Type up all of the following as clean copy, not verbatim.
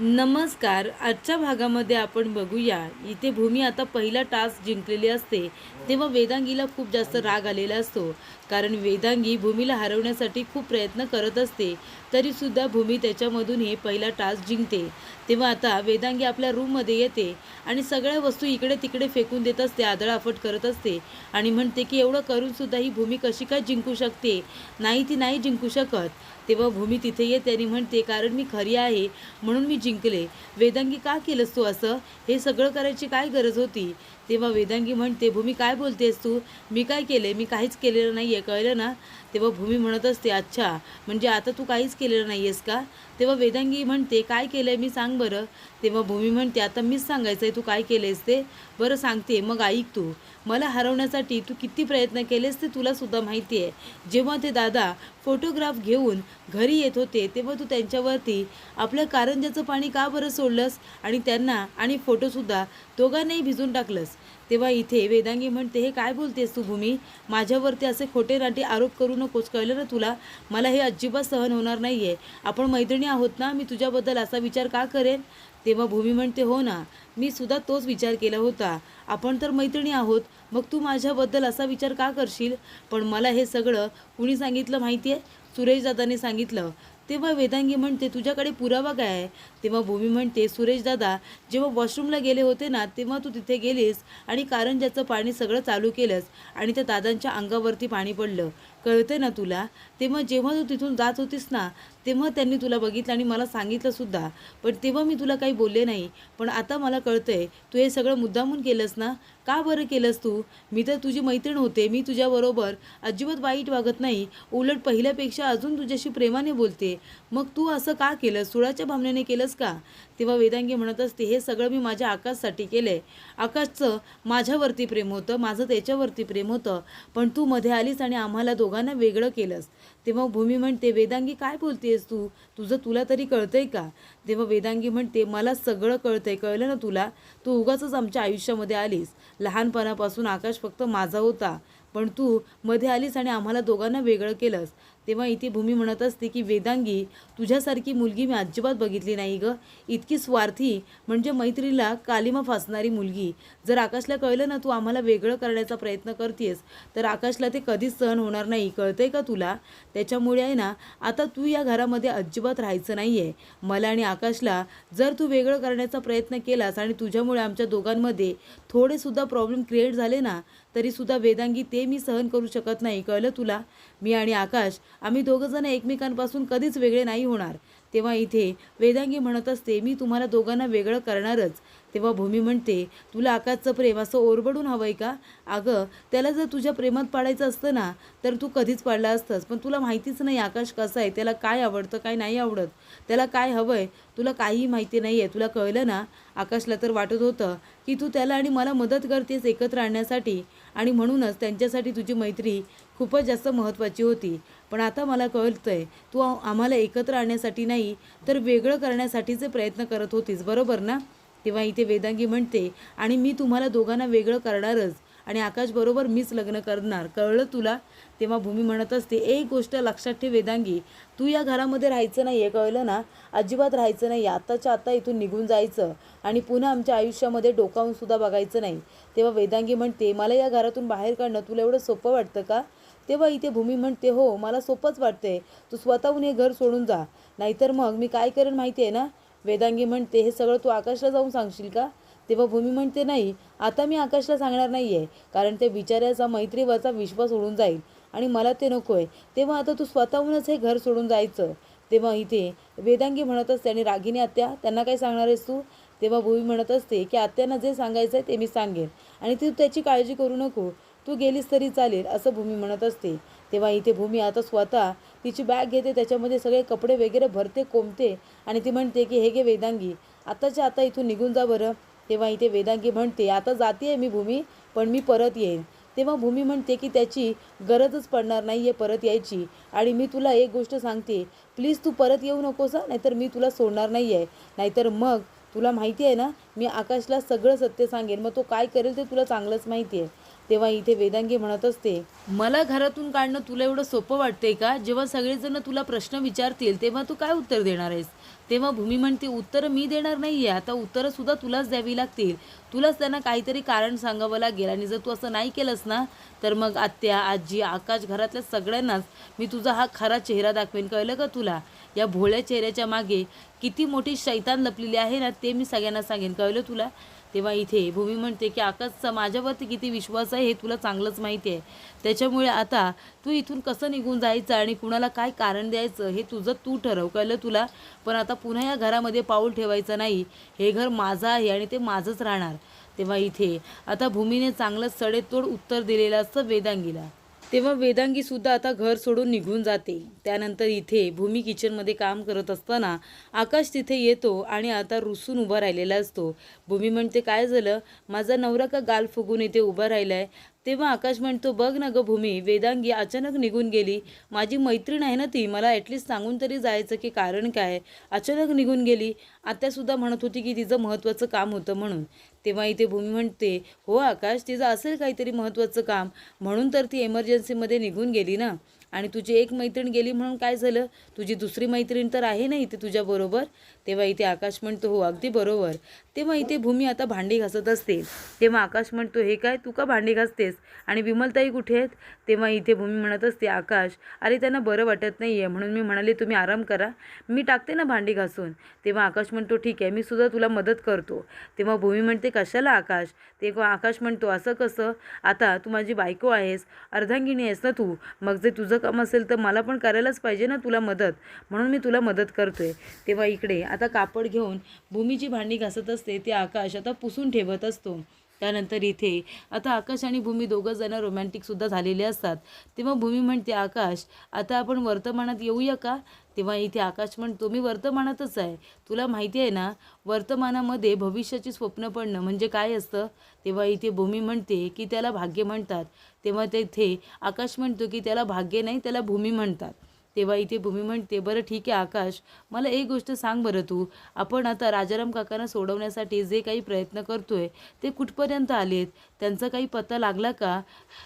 नमस्कार. आजच्या भागामध्ये आपण बघूया. इथे भूमी आता पहिला टास्क जिंकलेली असते तेव्हा वेदांगीला खूप जास्त राग आलेला असतो, कारण वेदांगी भूमीला हरवण्यासाठी खूप प्रयत्न करत असते, तरीसुद्धा भूमी त्याच्यामधून हे पहिला टास्क जिंकते. तेव्हा आता वेदांगी आपल्या रूममध्ये येते आणि सगळ्या वस्तू इकडे तिकडे फेकून देत असते, आदळआपट करत असते आणि म्हणते की एवढं करूनसुद्धा ही भूमी कशी काय जिंकू शकते. नाही, ती नाही जिंकू शकत. तेव्हा भूमी तिथे येते आणि म्हणते, कारण मी खरी आहे म्हणून मी जिंकले. वेदांगी, का केलंस तू असं? हे सगळं करायची काय गरज होती? तेव्हा वेदांगी म्हणते, भूमी काय बोलतेस तू? मी काय केले? मी काहीच केलेलं नाही आहे, कळलं ना? तेव्हा भूमी म्हणत असते, अच्छा, म्हणजे आता तू काहीच केलेलं नाही आहेस का? तेव्हा वेदांगी म्हणते, काय केलं आहे मी, सांग बरं. तेव्हा भूमी म्हणते, आता मीच सांगायचं आहे तू काय केलं आहेस ते. बरं सांगते, मग ऐक तू. मला हरवण्यासाठी तू किती प्रयत्न केलेस ते तुलासुद्धा माहिती आहे. जेव्हा ते दादा फोटोग्राफ घेऊन घरी येत होते तेव्हा तू त्यांच्यावरती आपल्या कारंजाचं पाणी का बरं सोडलंस आणि त्यांना आणि फोटोसुद्धा दोघांनाही भिजून टाकलंस. तेव्हा इथे वेदांगी म्हणते, हे काय बोलतेस तू भूमी? माझ्यावरती असे खोटे नाटे आरोप करू नकोस, कळलं ना तुला? मला हे अजिबात सहन होणार नाही आहे. आपण मैत्रिणी आहोत ना, मी तुझ्याबद्दल असा विचार का करेन? तेव्हा भूमी म्हणते, हो ना, मी सुद्धा तोच विचार केला होता. आपण तर मैत्रिणी आहोत, मग तू माझ्याबद्दल असा विचार का करशील? पण मला हे सगळं कुणी सांगितलं माहिती आहे? सुरेशदादाने सांगितलं. तेव्हा वेदांगी म्हणते, तुझ्याकडे पुरावा काय आहे? तेव्हा भूमी म्हणते, सुरेशदादा जेव्हा वॉशरूमला गेले होते ना, तेव्हा तू तिथे गेलीस आणि कारंजाचं पाणी सगळं चालू केलंस आणि त्या दादांच्या अंगावरती पाणी पडलं, कळतंय ना तुला? तेव्हा जेव्हा तू तिथून जात होतीस ना, तेव्हा त्यांनी तुला बघितलं आणि मला सांगितलंसुद्धा, पण तेव्हा मी तुला काही बोलले नाही. पण आता मला कळतंय तू हे सगळं मुद्दामून केलंस ना. का बरं केलंस तू? मी तर तुझी मैत्रीण होते, मी तुझ्याबरोबर अजिबात वाईट वागत नाही, उलट पहिल्यापेक्षा अजून तुझ्याशी प्रेमाने बोलते. मग तू असं का केलंस? सुळाच्या भावनेने केलंस का? तेव्हा वेदांगी म्हणत असते, हे सगळं मी माझ्या आकाशसाठी केलं आहे. आकाशचं माझ्यावरती प्रेम होतं, माझं त्याच्यावरती प्रेम होतं, पण तू मध्ये आलीस आणि आम्हाला दोघांना वेगळं केलंस. तेव्हा भूमी म्हणते, वेदांगी काय बोलतेस तू? तुला तरी कळतंय का? तेव्हा वेदांगी म्हणते, मला सगळं कळतंय, कळलं ना तुला? तू उगाचच आमच्या आयुष्यामध्ये आलीस. लहानपणापासून आकाश फक्त माझा होता, पण तू मध्ये आलीस आणि आम्हाला दोघांना वेगळं केलंस. तेव्हा इथे भूमी म्हणत असते की वेदांगी, तुझ्यासारखी मुलगी मी अजिबात बघितली नाही गं. इतकी स्वार्थी, म्हणजे मैत्रीला कालिमा फासणारी मुलगी. जर आकाशला कळलं ना तू आम्हाला वेगळं करण्याचा प्रयत्न करतेस, तर आकाशला ते कधीच सहन होणार नाही, कळतंय का तुला? त्याच्यामुळे आहे ना, आता तू या घरामध्ये अजिबात राहायचं नाही आहे. मला आणि आकाशला जर तू वेगळं करण्याचा प्रयत्न केलास आणि तुझ्यामुळे आमच्या दोघांमध्ये थोडेसुद्धा प्रॉब्लेम क्रिएट झाले ना, तरीसुद्धा वेदांगी ते मी सहन करू शकत नाही, कळलं तुला? मी आणि आकाश आम्ही दोघंजण एकमेकांपासून कधीच वेगळे नाही होणार. तेव्हा इथे वेदांगी म्हणत असते, मी तुम्हाला दोघांना वेगळं करणारच. तेव्हा भूमी म्हणते, तुला आकाशचं प्रेम असं ओरबडून हवंय का? अगं, त्याला जर तुझ्या प्रेमात पाडायचं असतं ना, तर तू कधीच पाडला असतंस. पण तुला माहितीच नाही आकाश कसा आहे, त्याला काय आवडतं काय नाही आवडत, त्याला काय हवंय तुला काहीही माहिती नाही आहे. तुला कळलं ना? आकाशला तर वाटत होतं की तू त्याला आणि मला मदत करतेस एकत्र आणण्यासाठी, आणि म्हणूनच त्यांच्यासाठी तुझी मैत्री खूपच जास्त महत्त्वाची होती. पण आता मला कळतंय तू आम्हाला एकत्र आणण्यासाठी नाही, तर वेगळं करण्यासाठीचे प्रयत्न करत होतीस, बरोबर ना? तेव्हा इथे वेदांगी म्हणते, आणि मी तुम्हाला दोघांना वेगळं करणारच आणि आकाशबरोबर मीच लग्न करणार, कळलं तुला? तेव्हा भूमी म्हणत असते, एक गोष्ट लक्षात ठेव वेदांगी, तू या घरामध्ये राहायचं नाही आहे, कळलं ना? अजिबात राहायचं नाही, आत्ताच्या आत्ता इथून निघून जायचं आणि पुन्हा आमच्या आयुष्यामध्ये डोकावूनसुद्धा बघायचं नाही. तेव्हा वेदांगी म्हणते, मला या घरातून बाहेर काढणं तुला एवढं सोपं वाटतं का? तेव्हा इथे भूमी म्हणते, हो, मला सोपंच वाटतंय. तू स्वतःहून हे घर सोडून जा, नाहीतर मग मी काय करेन माहिती आहे ना? वेदांगी म्हणते, हे सगळं तू आकाशला जाऊन सांगशील का? तेव्हा भूमी म्हणते, नाही, आता मी आकाशला सांगणार नाही आहे, कारण त्या बिचाऱ्याचा मैत्रीवरचा विश्वास उडून जाईल आणि मला ते नको आहे. तेव्हा आता तू स्वतःहूनच हे घर सोडून जायचं. तेव्हा इथे वेदांगी म्हणत असते, आणि रागिनी आत्या, त्यांना काय सांगणार आहेस तू? तेव्हा भूमी म्हणत असते की आत्यांना जे सांगायचं आहे ते मी सांगेन आणि तू त्याची काळजी करू नको, तू गेलीस तरी चालेल, असं भूमी म्हणत असते. तेव्हा इथे भूमी आता स्वतः तिची बॅग घेते, त्याच्यामध्ये सगळे कपडे वगैरे भरते, कोंबते आणि ती म्हणते की हे घे वेदांगी, आताच्या आता इथून निघून जा बरं. तेव्हा इथे वेदांगी म्हणते, आता जाते आहे मी भूमी, पण मी परत येईन. तेव्हा भूमी म्हणते की त्याची गरजच पडणार नाही आहे परत यायची, आणि मी तुला एक गोष्ट सांगते, प्लीज तू परत येऊ नकोस, नाहीतर मी तुला सोडणार नाही आहे. नाहीतर मग तुला माहिती आहे ना, मी आकाशला सगळं सत्य सांगेन, मग तो काय करेल ते तुला चांगलंच माहिती आहे. तेव्हा इथे वेदांगी म्हणत असते, मला घरातून काढणं तुला एवढं सोपं वाटतंय का? जेव्हा सगळेजण तुला प्रश्न विचारतील तेव्हा तू काय उत्तर देणार आहेस? तेव्हा भूमी म्हणते, उत्तरं मी देणार नाही आहे, आता उत्तरंसुद्धा तुलाच द्यावी लागतील. तुलाच त्यांना काहीतरी कारण सांगावं लागेल आणि जर तू असं नाही केलंस ना तर मग आत्या, आजी, आकाश, घरातल्या सगळ्यांनाच मी तुझा हा खरा चेहरा दाखवेन. कळलं का तुला? या भोळ्या चेहऱ्याच्या मागे किती मोठी शैतान लपलेली आहे ना ते मी सगळ्यांना सांगेन. कळलं तुला? तेव्हा इथे भूमी म्हणते की आकाशचा माझ्यावरती किती विश्वास आहे हे तुला चांगलंच माहिती आहे. त्याच्यामुळे आता तू इथून कसं निघून जायचं आणि कुणाला काय कारण द्यायचं हे तुझं तू ठरव. कळलं तुला? पण आता पुन्हा या घरामध्ये पाऊल ठेवायचं नाही. हे घर माझं आहे आणि ते माझंच राहणार. तेव्हा इथे आता भूमीने चांगलं सडेतोड उत्तर दिलेलं असतं वेदांगीला. तेव्हा वेदांगीसुद्धा आता घर सोडून निघून जाते. त्यानंतर इथे भूमी किचनमध्ये काम करत असताना आकाश तिथे येतो आणि आता रुसून उभा राहिलेला असतो. भूमी म्हणते, काय झालं? माझा नवरा का गाल फुगून इथे उभा राहिलाय? तेव्हा आकाश म्हणतो, बघ ना गं भूमी, वेदांगी अचानक निघून गेली. माझी मैत्रीण आहे ना ती, मला ॲटलिस्ट सांगून तरी जायचं की कारण काय, अचानक निघून गेली. आत्यासुद्धा म्हणत होती की तिचं महत्त्वाचं काम होतं म्हणून. तेव्हा इथे भूमी म्हणते, हो आकाश, तिचं असेल काहीतरी महत्त्वाचं काम म्हणून तर ती एमर्जन्सीमध्ये निघून गेली ना. आणि तुझी एक मैत्रीण गेली म्हणून काय झालं? तुझी दुसरी मैत्रीण तर आहे ना इथे तुझ्याबरोबर. तेव्हा इथे आकाश म्हणतो, हो अगदी बरोबर. तेव्हा इथे भूमी आता भांडी घासत असते. तेव्हा आकाश म्हणतो, हे काय, तू का भांडी घासतेस आणि विमलताई कुठे आहेत? तेव्हा इथे भूमी म्हणत असते, आकाश, अरे त्यांना बरं वाटत नाही आहे म्हणून मी म्हणाले तुम्ही आराम करा, मी टाकते ना भांडी घासून. तेव्हा आकाश म्हणतो, ठीक आहे, मी सुद्धा तुला मदत करतो. तेव्हा भूमी म्हणते, कशाला आकाश? तेव्हा आकाश म्हणतो, असं कसं? आता तू माझी बायको आहेस, अर्धांगिनी आहेस ना तू, मग जे तुझं काम असेल तर मला पण करायलाच पाहिजे ना तुला मदत, म्हणून मी तुला मदत करतोय. तेव्हा इकडे आता कापड घेऊन भूमीची भांडी घासत असते ते आकाश आता पुसून ठेवत असतो. त्यानंतर इथे आता आकाश आणि भूमी दोघं जण रोमॅन्टिकसुद्धा झालेले असतात. तेव्हा भूमी म्हणते, आकाश, आता आपण वर्तमानात येऊया का? तेव्हा इथे आकाश म्हणतो, मी वर्तमानातच आहे. तुला माहिती आहे ना, वर्तमानामध्ये भविष्याची स्वप्न पडणं म्हणजे काय असतं? तेव्हा इथे भूमी म्हणते की त्याला भाग्य म्हणतात. तेव्हा तेथे आकाश म्हणतो की त्याला भाग्य नाही, त्याला भूमी म्हणतात. तेव्हा इथे भूमी म्हणते, बरं ठीक आहे आकाश, मला एक गोष्ट सांग बरं तू, आपण आता राजाराम काकांना सोडवण्यासाठी जे काही प्रयत्न करतोय ते कुठपर्यंत आलेत? त्यांचा काही पत्ता लागला का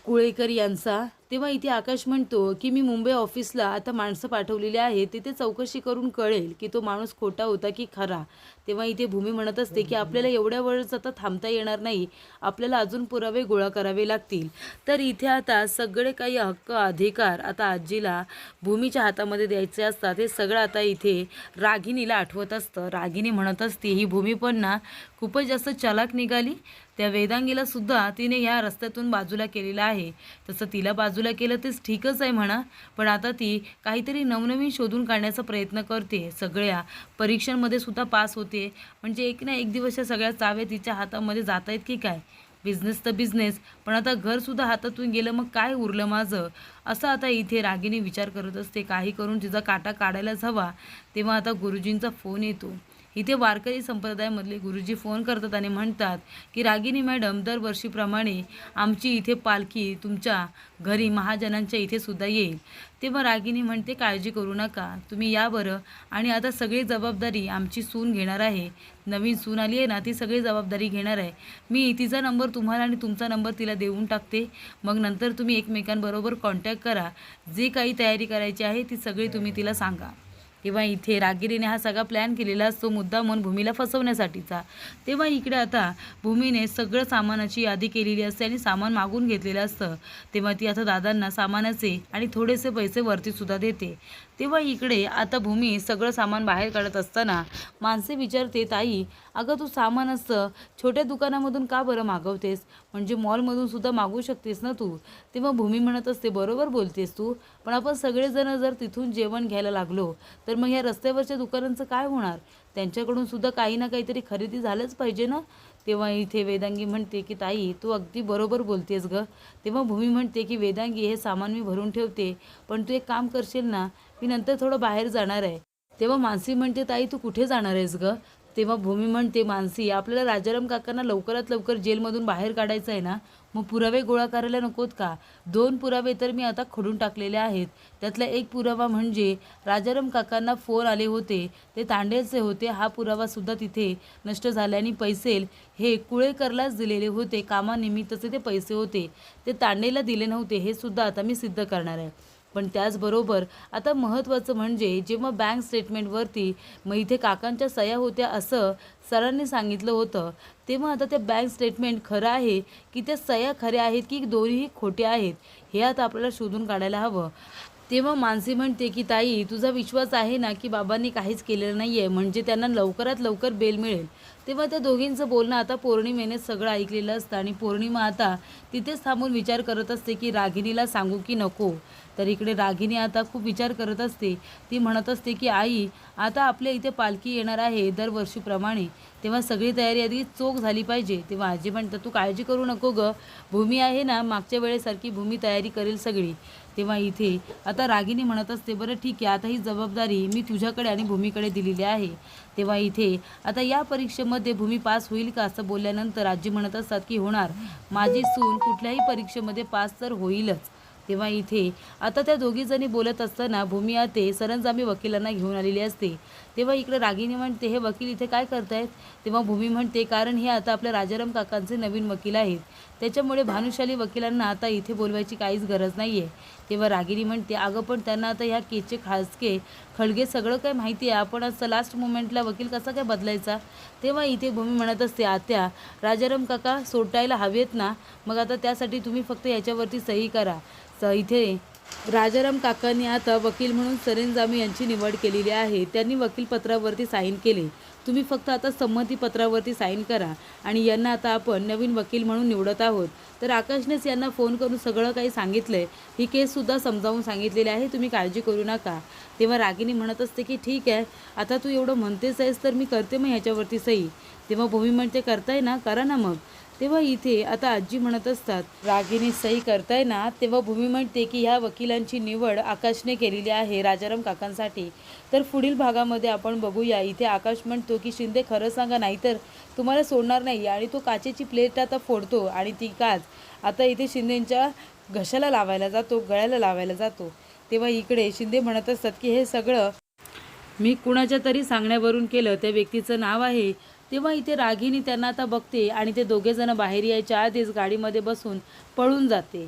कुळेकर यांचा? तेव्हा इथे आकाश म्हणतो की मी मुंबई ऑफिसला आता माणसं पाठवलेली आहे, तिथे चौकशी करून कळेल की तो माणूस खोटा होता की खरा. तेव्हा इथे भूमी म्हणत असते की आपल्याला एवढ्या वेळच आता थांबता येणार नाही, आपल्याला अजून पुरावे गोळा करावे लागतील. तर इथे आता सगळे काही हक्क अधिकार आता आजीला भूमीच्या हातामध्ये द्यायचे असतात. हे सगळं आता इथे रागिणीला आठवत असतं. रागिणी म्हणत असते, ही भूमी पण ना खूपच जास्त चालाक निघाली. त्या वेदांगीला सुद्धा तिने ह्या रस्त्यातून बाजूला केलेलं आहे. तसं तिला बाजूला केलं तेच ठीकच आहे म्हणा, पण आता ती काहीतरी नवनवीन शोधून काढण्याचा प्रयत्न करते. सगळ्या परीक्षांमध्ये सुद्धा पास होते. म्हणजे एक ना एक दिवस या सगळ्या चाव्या तिच्या हातामध्ये जात आहेत की काय? बिझनेस तर बिझनेस, पण आता घरसुद्धा हातातून गेलं, मग काय उरलं माझं? असं आता इथे रागिणी विचार करत असते. काही करून तिचा काटा काढायलाच हवा. तेव्हा आता गुरुजींचा फोन येतो. इथे वारकरी संप्रदायामधले गुरुजी फोन करतात आणि म्हणतात की रागिनी मॅडम, दरवर्षीप्रमाणे आमची इथे पालखी तुमच्या घरी महाजनांच्या इथे सुद्धा येईल. तेव्हा रागिनी म्हणते, काळजी करू नका, तुम्ही या बरं. आणि आता सगळी जबाबदारी आमची सून घेणार आहे. नवीन सून आली आहे ना, ती सगळी जबाबदारी घेणार आहे. मी तिचा नंबर तुम्हाला आणि तुमचा नंबर तिला देऊन टाकते. मग नंतर तुम्ही एकमेकांबरोबर कॉन्टॅक्ट करा. जे काही तयारी करायची आहे ती सगळी तुम्ही तिला सांगा. तेव्हा इथे रागिणीने हा सगळा प्लॅन केलेला असतो मुद्दामून भूमीला फसवण्यासाठीचा. तेव्हा इकडे आता भूमीने सगळं सामानाची यादी केलेली असते आणि सामान मागून घेतलेलं असतं. तेव्हा ती आता दादांना सामानाचे आणि थोडेसे पैसे वरतीसुद्धा देते. तेव्हा इकडे आता भूमी सगळं सामान बाहेर काढत असताना माणसे विचारते, ताई, अगं तू सामान असतं छोट्या दुकानामधून का बरं मागवतेस? म्हणजे मॉलमधून सुद्धा मागवू शकतेस ना तू. तेव्हा भूमी म्हणत असते, बरोबर बोलतेस तू, पण आपण सगळेजण जर तिथून जेवण घ्यायला लागलो तर मग ह्या रस्त्यावरच्या दुकानांचं काय होणार? त्यांच्याकडून सुद्धा काही ना काहीतरी खरेदी झालंच पाहिजे ना. तेव्हा इथे वेदांगी म्हणते की ताई, तू अगदी बरोबर बोलतेस गं. तेव्हा भूमी म्हणते की वेदांगी, हे सामान मी भरून ठेवते, पण तू एक काम करशील ना, मी नंतर थोडं बाहेर जाणार आहे. तेव्हा मानसी म्हणते, ताई तू कुठे जाणार आहेस गं? तेव्हा भूमी म्हणते, मानसी, आपल्याला राजाराम काकांना लवकरात लवकर जेलमधून बाहेर काढायचं आहे ना, मग पुरावे गोळा करायला नकोत का? 2 पुरावे तर मी आता खोडून टाकलेले आहेत. त्यातला एक पुरावा म्हणजे राजाराम काकांना फोन आले होते, ते तांडेलचे होते. हा पुरावासुद्धा तिथे नष्ट झाल्याने पैसे हे कुळेकरलाच दिलेले होते. कामानिमित्तचे ते पैसे होते, ते तांडेला दिले नव्हते. हे सुद्धा आता मी सिद्ध करणार आहे. पण त्याचबरोबर आता महत्त्वाचं म्हणजे जेव्हा बँक स्टेटमेंटवरती मग इथे काकांच्या सह्या होत्या असं सरांनी सांगितलं होतं, तेव्हा आता ते बँक स्टेटमेंट खरं आहे की त्या सह्या खऱ्या आहेत की दोन्हीही खोट्या आहेत, हे आता आपल्याला शोधून काढायला हवं. तेव्हा मानसी म्हणते की ताई, तुझा विश्वास आहे ना की बाबांनी काहीच केलेलं नाही आहे, म्हणजे त्यांना लवकरात लवकर बेल मिळेल. तेव्हा त्या दोघींचं बोलणं आता पौर्णिमेने सगळं ऐकलेलं असतं आणि पौर्णिमा आता तिथेच थांबून विचार करत असते की रागिणीला सांगू की नको. तर इकडे रागिणी आता खूप विचार करत असते. ती म्हणत असते की आई, आता आपल्या इथे पालखी येणार आहे दरवर्षीप्रमाणे, तेव्हा सगळी तयारी आधी चोख झाली पाहिजे. तेव्हा आजी म्हणतात, तू काळजी करू नको गं, भूमी आहे ना, मागच्या वेळेसारखी भूमी तयारी करेल सगळी. तेव्हा इथे आता रागिणी म्हणत असते, बरं ठीक आहे, आता ही जबाबदारी मी तुझ्याकडे आणि भूमीकडे दिलेली आहे. तेव्हा इथे आता या परीक्षेमध्ये भूमी पास होईल का असं बोलल्यानंतर आजी म्हणत असतात की होणार, माझी सून कुठल्याही परीक्षेमध्ये पास तर होईलच. तेव्हा इथे आता त्या दोघीजणी बोलत असताना भूमी आते सरंजामी वकिलांना घेऊन आलेली असते. तेव्हा इकडे रागिणी म्हणते, हे वकील इथे काय करतायत? तेव्हा भूमी म्हणते, कारण हे आता आपल्या राजाराम काकांचे नवीन वकील आहेत, त्याच्यामुळे भानुशाली वकिलांना आता इथे बोलवायची काहीच गरज नाही आहे. तेव्हा रागिणी म्हणते, अगं पण त्यांना आता ह्या केसचे खासके खळगे सगळं काय माहिती आहे, आपण असं लास्ट मोमेंटला वकील कसा काय बदलायचा? तेव्हा इथे भूमी म्हणत असते, आत्या, राजाराम काका सोटायला हवेत ना, मग आता त्यासाठी तुम्ही फक्त याच्यावरती सही करा. इथे राजाराम काकांनी आता वकील म्हणून सरंजामी यांची निवड केलेली आहे. त्यांनी वकीलपत्रावरती साईन केले. तुम्ही फक्त आता संमतीपत्रावरती साईन करा आणि यांना आता आपण नवीन वकील म्हणून निवडत आहोत. तर आकाशनेच यांना फोन करून सगळं काही सांगितलं आहे, ही केससुद्धा समजावून सांगितलेली आहे, तुम्ही काळजी करू नका. तेव्हा रागिणी म्हणत असते की ठीक आहे, आता तू एवढं म्हणतेस आहेस तर मी करते मग ह्याच्यावरती सही. तेव्हा भूमी म्हणते, करताय ना, करा ना मग. तेव्हा इथे आता आजी म्हणत असतात, रागिणी सही करताय ना? तेव्हा भूमी म्हणते की ह्या वकिलांची निवड आकाशने केलेली आहे राजाराम काकांसाठी. तर पुढील भागामध्ये आपण बघूया. इथे आकाश म्हणतो की शिंदे, खरं सांगा, नाहीतर तुम्हाला सोडणार नाही. आणि तो काचेची प्लेट आता फोडतो आणि ती काच आता इथे शिंदेंच्या घशाला लावायला जातो, गळ्याला लावायला जातो. तेव्हा इकडे शिंदे म्हणत असतात की हे सगळं मी कुणाच्या तरी सांगण्यावरून केलं, त्या व्यक्तीचं नाव आहे. तेव्हा इथे रागिणी त्यांना आता बघते आणि ते दोघेजण बाहेर यायच्या आधीच गाडीमध्ये बसून पळून जाते.